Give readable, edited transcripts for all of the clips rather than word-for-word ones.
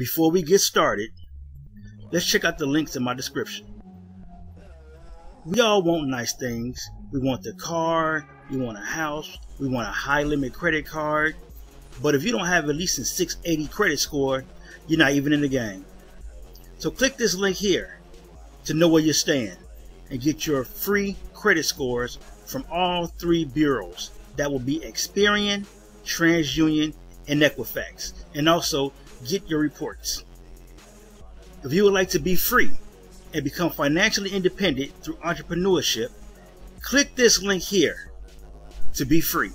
before we get started, let's check out the links in my description. We all want nice things. We want the car, we want a house, we want a high limit credit card. But if you don't have at least a 680 credit score, you're not even in the game. So click this link here to know where you stand and get your free credit scores from all three bureaus. That will be Experian, TransUnion, and Equifax. And also get your reports. If you would like to be free and become financially independent through entrepreneurship, click this link here to be free.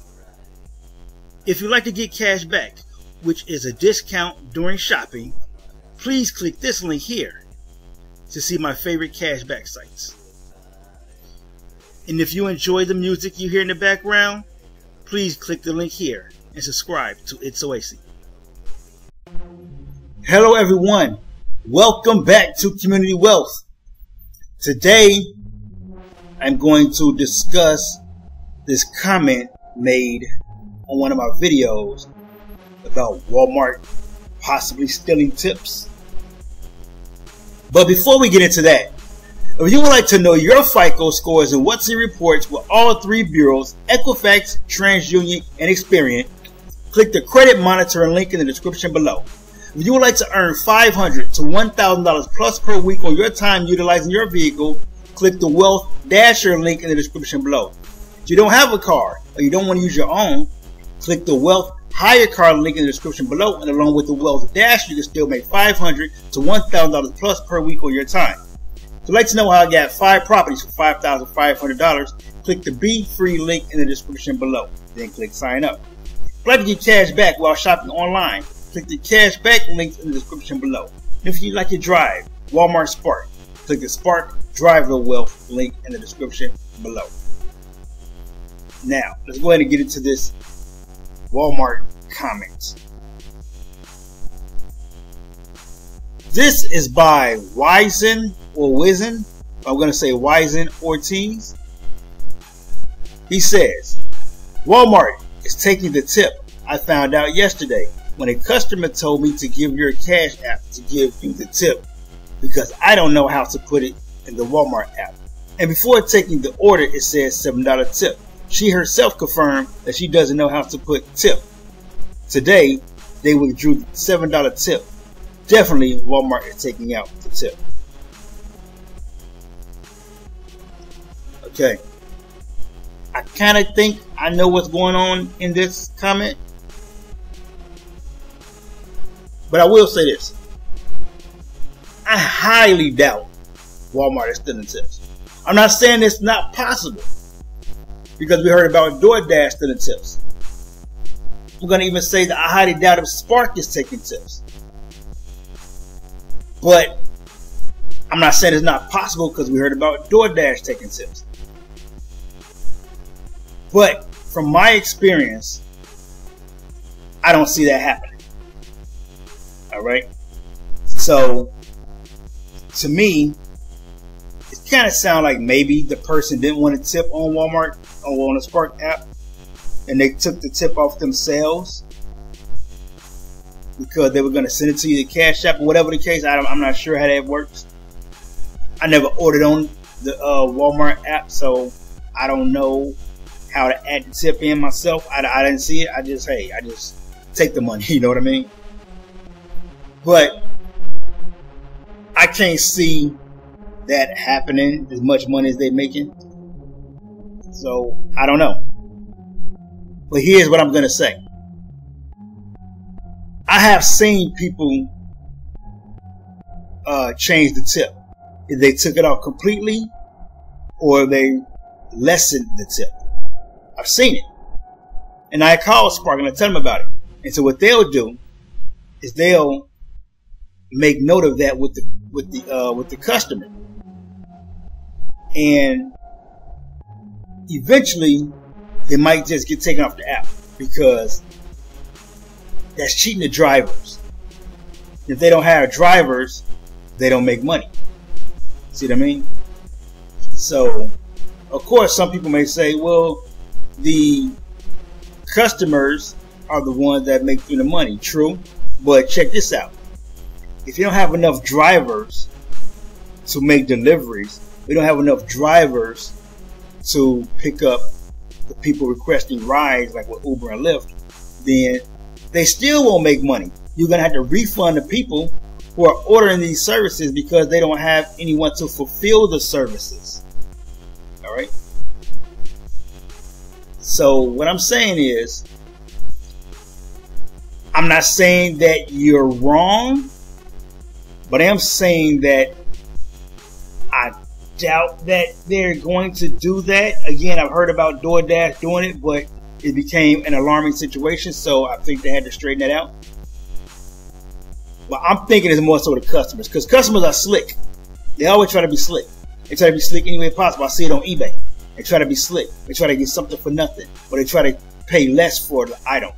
If you'd like to get cash back, which is a discount during shopping, please click this link here to see my favorite cashback sites. And if you enjoy the music you hear in the background, please click the link here and subscribe to It's Oasis. Hello everyone, welcome back to Community Wealth. Today I'm going to discuss this comment made on one of my videos about Walmart possibly stealing tips. But before we get into that, if you would like to know your FICO scores and what's in reports with all three bureaus, Equifax, TransUnion, and Experian, click the credit monitoring link in the description below. If you would like to earn $500 to $1,000 plus per week on your time utilizing your vehicle, click the Wealth Dasher link in the description below. If you don't have a car or you don't want to use your own, click the Wealth HyreCar link in the description below, and along with the Wealth Dash, you can still make $500 to $1,000 plus per week on your time. If you'd like to know how I got 5 properties for $5,500, click the Be Free link in the description below. Then click Sign Up. If you'd like to get cash back while shopping online, click the cash back links in the description below. And if you'd like to drive Walmart Spark, click the Spark Driver Wealth link in the description below. Now, let's go ahead and get into this Walmart comments. This is by Wizen or Wizen. I'm going to say Wizen Ortiz. He says, Walmart is taking the tip I found out yesterday when a customer told me to give your cash app to give you the tip because I don't know how to put it in the Walmart app. And before taking the order, it says $7 tip. She herself confirmed that she doesn't know how to put tip. Today, they withdrew the $7 tip. Definitely, Walmart is taking out the tip. Okay. I kind of think I know what's going on in this comment. But I will say this. I highly doubt Walmart is stealing tips. I'm not saying it's not possible, because we heard about DoorDash stealing tips. I'm going to even say that I highly doubt if Spark is taking tips. But I'm not saying it's not possible, because we heard about DoorDash taking tips. But from my experience, I don't see that happening. Alright? So, to me, it kind of sounds like maybe the person didn't want to tip on Walmart or on the Spark app, and they took the tip off themselves because they were going to send it to you the cash app or whatever the case. I'm not sure how that works. I never ordered on the Walmart app, so I don't know how to add the tip in myself. I didn't see it. I just take the money. You know what I mean? But I can't see that happening, as much money as they're making. So I don't know. But here's what I'm going to say. I have seen people change the tip. If they took it off completely or they lessened the tip. I've seen it. And I call Spark and I tell them about it. And so what they'll do is they'll make note of that with the customer. And eventually they might just get taken off the app, because that's cheating the drivers. If they don't hire drivers, they don't make money. See what I mean? So, of course, some people may say, well, the customers are the ones that make the money. True. But check this out. if you don't have enough drivers to make deliveries, we don't have enough drivers to pick up the people requesting rides like with Uber and Lyft, then they still won't make money. You're going to have to refund the people who are ordering these services because they don't have anyone to fulfill the services. All right. So what I'm saying is, I'm not saying that you're wrong, but I am saying that I doubt that they're going to do that. Again, I've heard about DoorDash doing it, but it became an alarming situation, so I think they had to straighten that out. But I'm thinking it's more so the customers, because customers are slick. They always try to be slick. They try to be slick any way possible. I see it on eBay. They try to be slick. They try to get something for nothing, or they try to pay less for the item.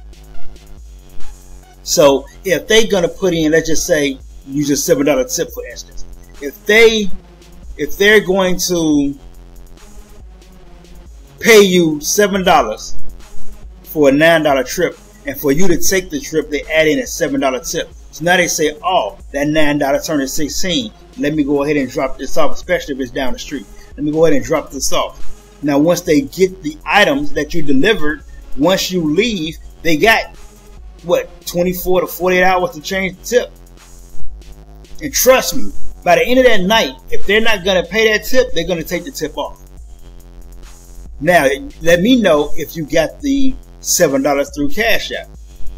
So if they're gonna put in, let's just say, use a $7 tip for instance. If they're going to pay you $7 for a $9 trip, and for you to take the trip, they add in a $7 tip. So now they say, oh, that $9 turned to $16. Let me go ahead and drop this off, especially if it's down the street. Let me go ahead and drop this off. Now, once they get the items that you delivered, once you leave, they got, what, 24 to 48 hours to change the tip. And trust me, by the end of that night, if they're not going to pay that tip, they're going to take the tip off. Now, let me know if you got the $7 through Cash App.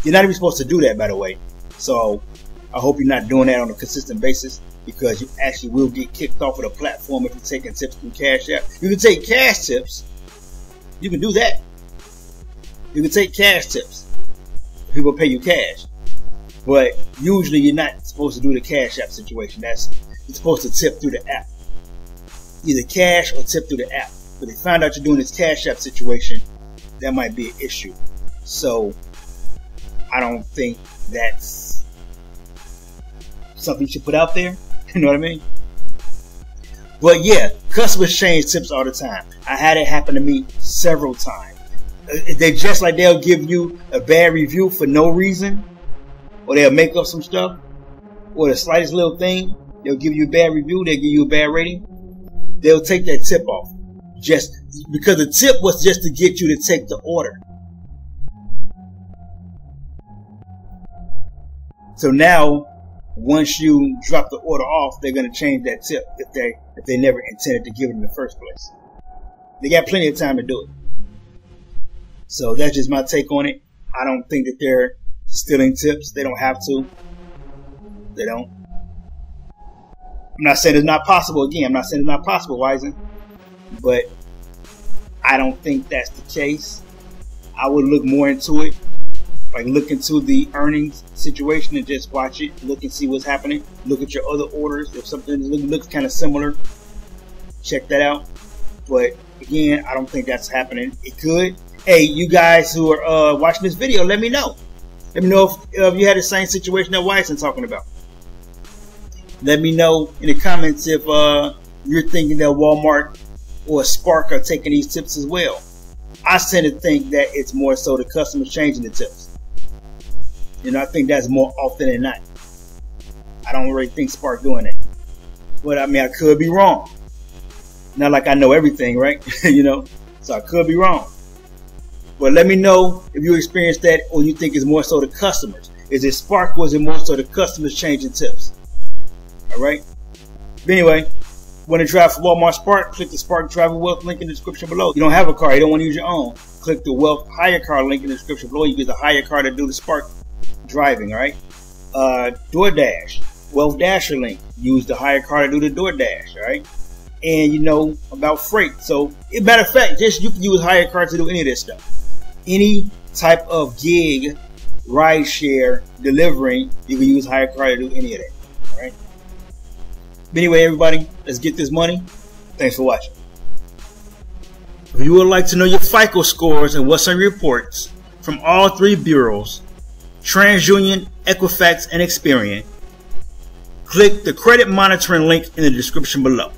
You're not even supposed to do that, by the way. So I hope you're not doing that on a consistent basis, because you actually will get kicked off of the platform if you're taking tips through Cash App. You can take cash tips. You can do that. You can take cash tips. People pay you cash. But usually you're not supposed to do the Cash App situation. You're supposed to tip through the app. Either cash or tip through the app. But they found out you're doing this Cash App situation, that might be an issue. So I don't think that's something you should put out there. You know what I mean? But yeah, customers change tips all the time. I had it happen to me several times. They just like they'll give you a bad review for no reason, or they'll make up some stuff, or the slightest little thing, they'll give you a bad review, they'll give you a bad rating. They'll take that tip off just because the tip was just to get you to take the order. So now, once you drop the order off, they're going to change that tip if they never intended to give it in the first place. They got plenty of time to do it. So that's just my take on it. I don't think that they're stealing tips. They don't have to. They don't. I'm not saying it's not possible. Again, I'm not saying it's not possible, Wisen. But I don't think that's the case. I would look more into it. Like, look into the earnings situation and just watch it. Look and see what's happening. Look at your other orders. If something looks kind of similar, check that out. But again, I don't think that's happening. It could. Hey, you guys who are watching this video, let me know. Let me know if you had the same situation that Wyson talking about. Let me know in the comments if you're thinking that Walmart or Spark are taking these tips as well. I tend to think that it's more so the customers changing the tips. You know, I think that's more often than not. I don't really think Spark doing it. But I mean, I could be wrong. Not like I know everything, right? You know, so I could be wrong. But let me know if you experienced that, or you think it's more so the customers. Is it Spark, or is it more so the customers changing tips? All right. But anyway, want to drive for Walmart Spark? Click the Spark Driver Wealth link in the description below. You don't have a car, you don't want to use your own. Click the Wealth HyreCar link in the description below. You get the HyreCar to do the Spark driving. All right. DoorDash, Wealth Dasher link. Use the HyreCar to do the DoorDash. All right. And you know about Frayt. So, matter of fact, you can use HyreCar to do any of this stuff. Any type of gig, rideshare, delivering, you can use HyreCar to do any of that. All right. But anyway, everybody, let's get this money. Thanks for watching. If you would like to know your FICO scores and what's on your reports from all three bureaus, TransUnion, Equifax, and Experian, click the credit monitoring link in the description below.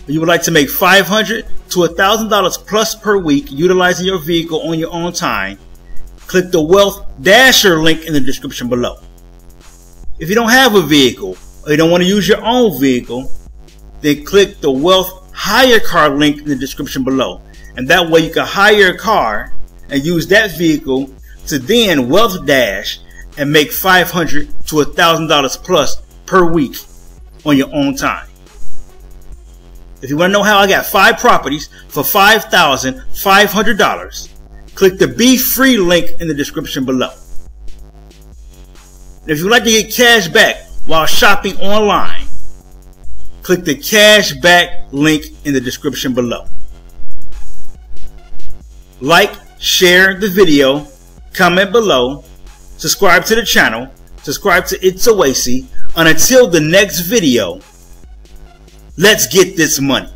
If you would like to make $500 to $1,000 plus per week utilizing your vehicle on your own time, click the Wealth Dasher link in the description below. If you don't have a vehicle or you don't want to use your own vehicle, then click the Wealth HyreCar link in the description below. And that way you can hire a car and use that vehicle to then Wealth Dash and make $500 to $1,000 plus per week on your own time. If you want to know how I got 5 properties for $5,500, click the Be Free link in the description below. And if you would like to get cash back while shopping online, click the cash back link in the description below. Like, share the video, comment below, subscribe to the channel, subscribe to It's Oasis, and until the next video, let's get this money.